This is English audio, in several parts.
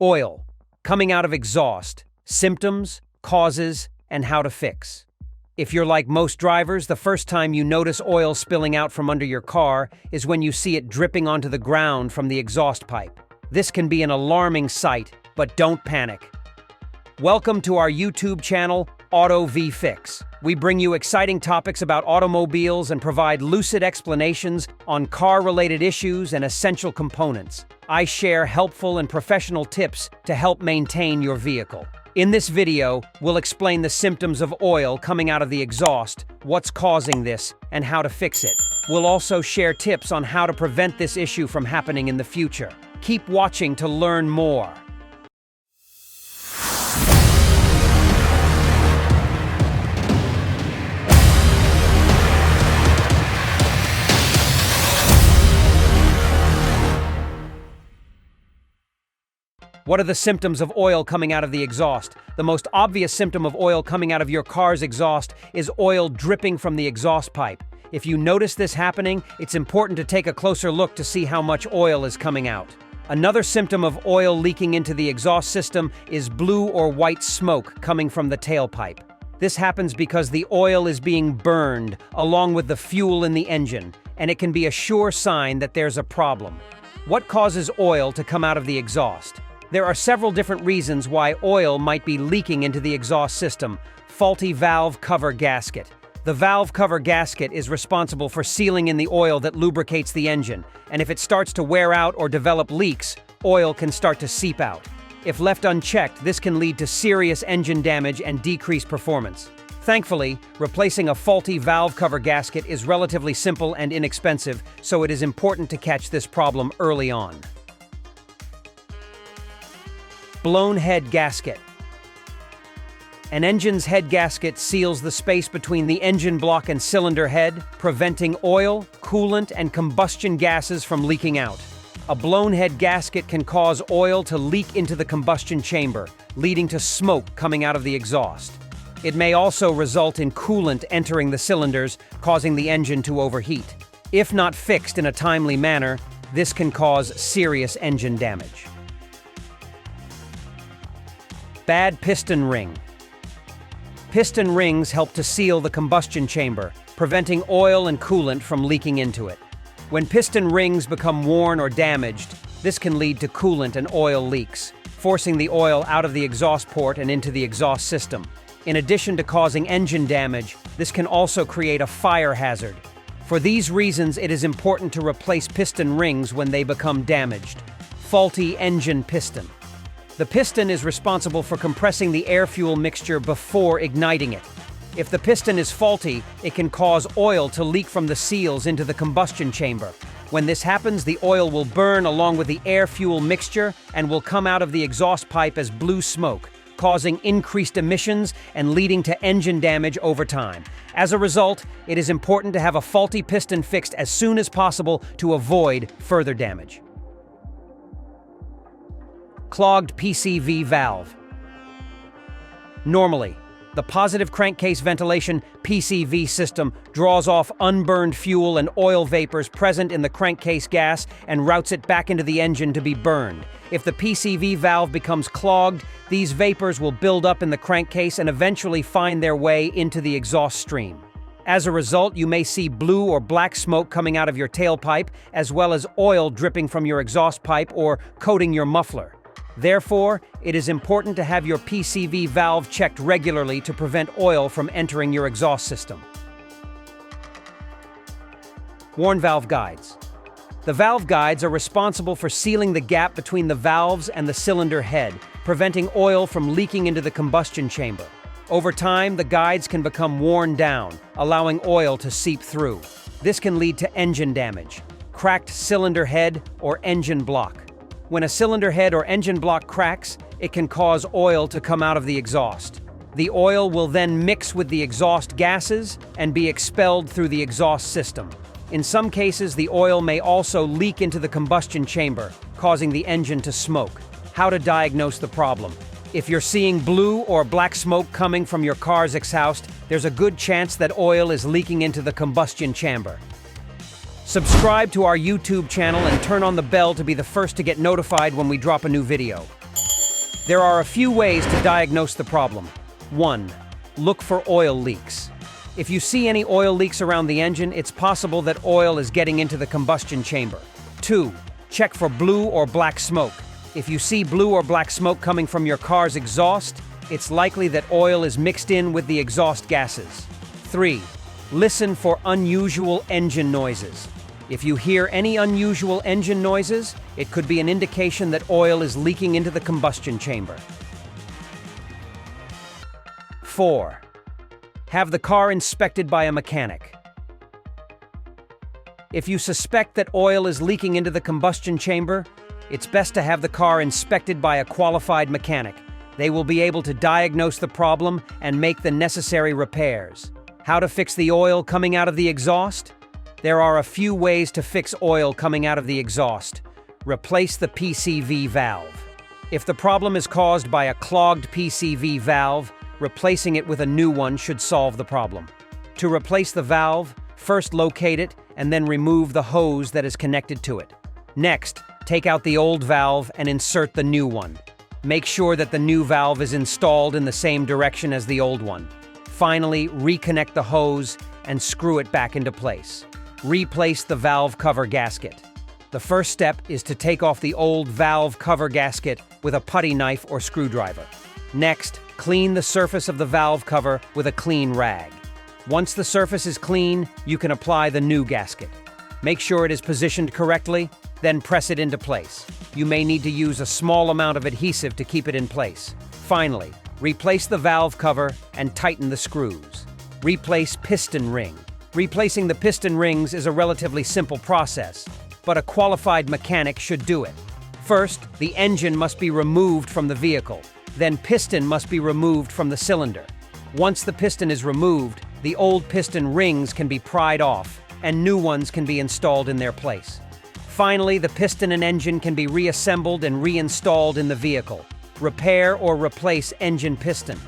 Oil coming out of exhaust, symptoms, causes, and how to fix. If you're like most drivers, the first time you notice oil spilling out from under your car is when you see it dripping onto the ground from the exhaust pipe. This can be an alarming sight, but don't panic. Welcome to our YouTube channel, Auto V Fix. We bring you exciting topics about automobiles and provide lucid explanations on car-related issues and essential components. I share helpful and professional tips to help maintain your vehicle. In this video, we'll explain the symptoms of oil coming out of the exhaust, what's causing this, and how to fix it. We'll also share tips on how to prevent this issue from happening in the future. Keep watching to learn more. What are the symptoms of oil coming out of the exhaust? The most obvious symptom of oil coming out of your car's exhaust is oil dripping from the exhaust pipe. If you notice this happening, it's important to take a closer look to see how much oil is coming out. Another symptom of oil leaking into the exhaust system is blue or white smoke coming from the tailpipe. This happens because the oil is being burned along with the fuel in the engine, and it can be a sure sign that there's a problem. What causes oil to come out of the exhaust? There are several different reasons why oil might be leaking into the exhaust system. Faulty valve cover gasket. The valve cover gasket is responsible for sealing in the oil that lubricates the engine, and if it starts to wear out or develop leaks, oil can start to seep out. If left unchecked, this can lead to serious engine damage and decreased performance. Thankfully, replacing a faulty valve cover gasket is relatively simple and inexpensive, so it is important to catch this problem early on. Blown head gasket. An engine's head gasket seals the space between the engine block and cylinder head, preventing oil, coolant, and combustion gases from leaking out. A blown head gasket can cause oil to leak into the combustion chamber, leading to smoke coming out of the exhaust. It may also result in coolant entering the cylinders, causing the engine to overheat. If not fixed in a timely manner, this can cause serious engine damage. Bad piston ring. Piston rings help to seal the combustion chamber, preventing oil and coolant from leaking into it. When piston rings become worn or damaged, this can lead to coolant and oil leaks, forcing the oil out of the exhaust port and into the exhaust system. In addition to causing engine damage, this can also create a fire hazard. For these reasons, it is important to replace piston rings when they become damaged. Faulty engine piston. The piston is responsible for compressing the air-fuel mixture before igniting it. If the piston is faulty, it can cause oil to leak from the seals into the combustion chamber. When this happens, the oil will burn along with the air-fuel mixture and will come out of the exhaust pipe as blue smoke, causing increased emissions and leading to engine damage over time. As a result, it is important to have a faulty piston fixed as soon as possible to avoid further damage. Clogged PCV valve. Normally, the positive crankcase ventilation PCV system draws off unburned fuel and oil vapors present in the crankcase gas and routes it back into the engine to be burned. If the PCV valve becomes clogged, these vapors will build up in the crankcase and eventually find their way into the exhaust stream. As a result, you may see blue or black smoke coming out of your tailpipe, as well as oil dripping from your exhaust pipe or coating your muffler. Therefore, it is important to have your PCV valve checked regularly to prevent oil from entering your exhaust system. Worn valve guides. The valve guides are responsible for sealing the gap between the valves and the cylinder head, preventing oil from leaking into the combustion chamber. Over time, the guides can become worn down, allowing oil to seep through. This can lead to engine damage, cracked cylinder head, or engine block. When a cylinder head or engine block cracks, it can cause oil to come out of the exhaust. The oil will then mix with the exhaust gases and be expelled through the exhaust system. In some cases, the oil may also leak into the combustion chamber, causing the engine to smoke. How to diagnose the problem. If you're seeing blue or black smoke coming from your car's exhaust, there's a good chance that oil is leaking into the combustion chamber. Subscribe to our YouTube channel and turn on the bell to be the first to get notified when we drop a new video. There are a few ways to diagnose the problem. 1. Look for oil leaks. If you see any oil leaks around the engine, it's possible that oil is getting into the combustion chamber. 2. Check for blue or black smoke. If you see blue or black smoke coming from your car's exhaust, it's likely that oil is mixed in with the exhaust gases. 3. Listen for unusual engine noises. If you hear any unusual engine noises, it could be an indication that oil is leaking into the combustion chamber. 4. Have the car inspected by a mechanic. If you suspect that oil is leaking into the combustion chamber, it's best to have the car inspected by a qualified mechanic. They will be able to diagnose the problem and make the necessary repairs. How to fix the oil coming out of the exhaust? There are a few ways to fix oil coming out of the exhaust. Replace the PCV valve. If the problem is caused by a clogged PCV valve, replacing it with a new one should solve the problem. To replace the valve, first locate it and then remove the hose that is connected to it. Next, take out the old valve and insert the new one. Make sure that the new valve is installed in the same direction as the old one. Finally, reconnect the hose and screw it back into place. Replace the valve cover gasket. The first step is to take off the old valve cover gasket with a putty knife or screwdriver. Next, clean the surface of the valve cover with a clean rag. Once the surface is clean, you can apply the new gasket. Make sure it is positioned correctly, then press it into place. You may need to use a small amount of adhesive to keep it in place. Finally, replace the valve cover and tighten the screws. Replace piston ring. Replacing the piston rings is a relatively simple process, but a qualified mechanic should do it. First, the engine must be removed from the vehicle. Then piston must be removed from the cylinder. Once the piston is removed, the old piston rings can be pried off, and new ones can be installed in their place. Finally, the piston and engine can be reassembled and reinstalled in the vehicle. Repair or replace engine piston.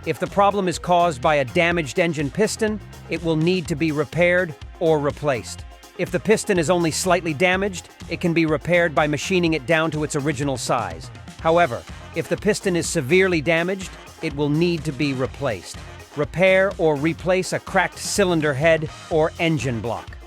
If the problem is caused by a damaged engine piston, it will need to be repaired or replaced. If the piston is only slightly damaged, it can be repaired by machining it down to its original size. However, if the piston is severely damaged, it will need to be replaced. Repair or replace a cracked cylinder head or engine block.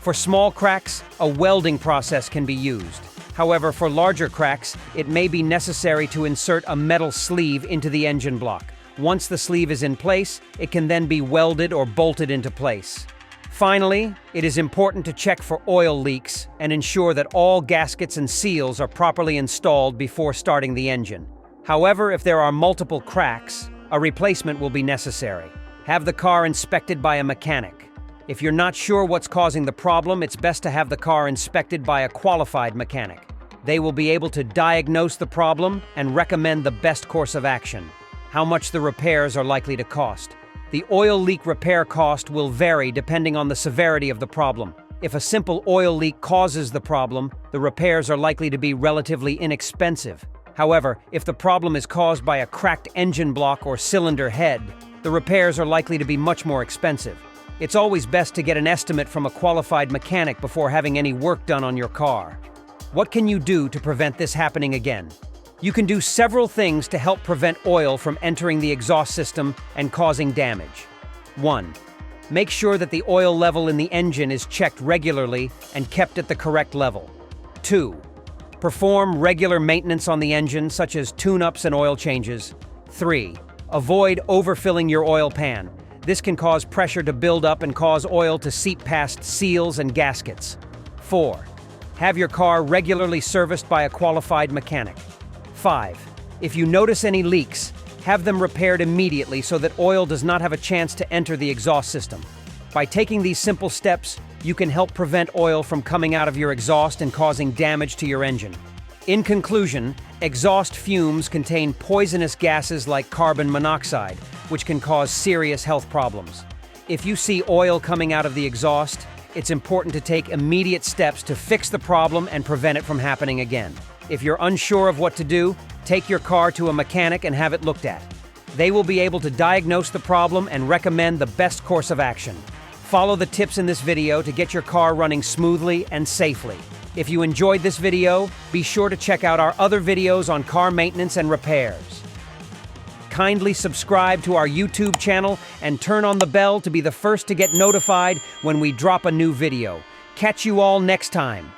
For small cracks, a welding process can be used. However, for larger cracks, it may be necessary to insert a metal sleeve into the engine block. Once the sleeve is in place, it can then be welded or bolted into place. Finally, it is important to check for oil leaks and ensure that all gaskets and seals are properly installed before starting the engine. However, if there are multiple cracks, a replacement will be necessary. Have the car inspected by a mechanic. If you're not sure what's causing the problem, it's best to have the car inspected by a qualified mechanic. They will be able to diagnose the problem and recommend the best course of action. How much the repairs are likely to cost. The oil leak repair cost will vary depending on the severity of the problem. If a simple oil leak causes the problem, the repairs are likely to be relatively inexpensive. However, if the problem is caused by a cracked engine block or cylinder head, the repairs are likely to be much more expensive. It's always best to get an estimate from a qualified mechanic before having any work done on your car. What can you do to prevent this happening again? You can do several things to help prevent oil from entering the exhaust system and causing damage. 1. Make sure that the oil level in the engine is checked regularly and kept at the correct level. 2. Perform regular maintenance on the engine, such as tune-ups and oil changes. 3. Avoid overfilling your oil pan. This can cause pressure to build up and cause oil to seep past seals and gaskets. 4. Have your car regularly serviced by a qualified mechanic. 5. If you notice any leaks, have them repaired immediately so that oil does not have a chance to enter the exhaust system. By taking these simple steps, you can help prevent oil from coming out of your exhaust and causing damage to your engine. In conclusion, exhaust fumes contain poisonous gases like carbon monoxide, which can cause serious health problems. If you see oil coming out of the exhaust, it's important to take immediate steps to fix the problem and prevent it from happening again. If you're unsure of what to do, take your car to a mechanic and have it looked at. They will be able to diagnose the problem and recommend the best course of action. Follow the tips in this video to get your car running smoothly and safely. If you enjoyed this video, be sure to check out our other videos on car maintenance and repairs. Kindly subscribe to our YouTube channel and turn on the bell to be the first to get notified when we drop a new video. Catch you all next time.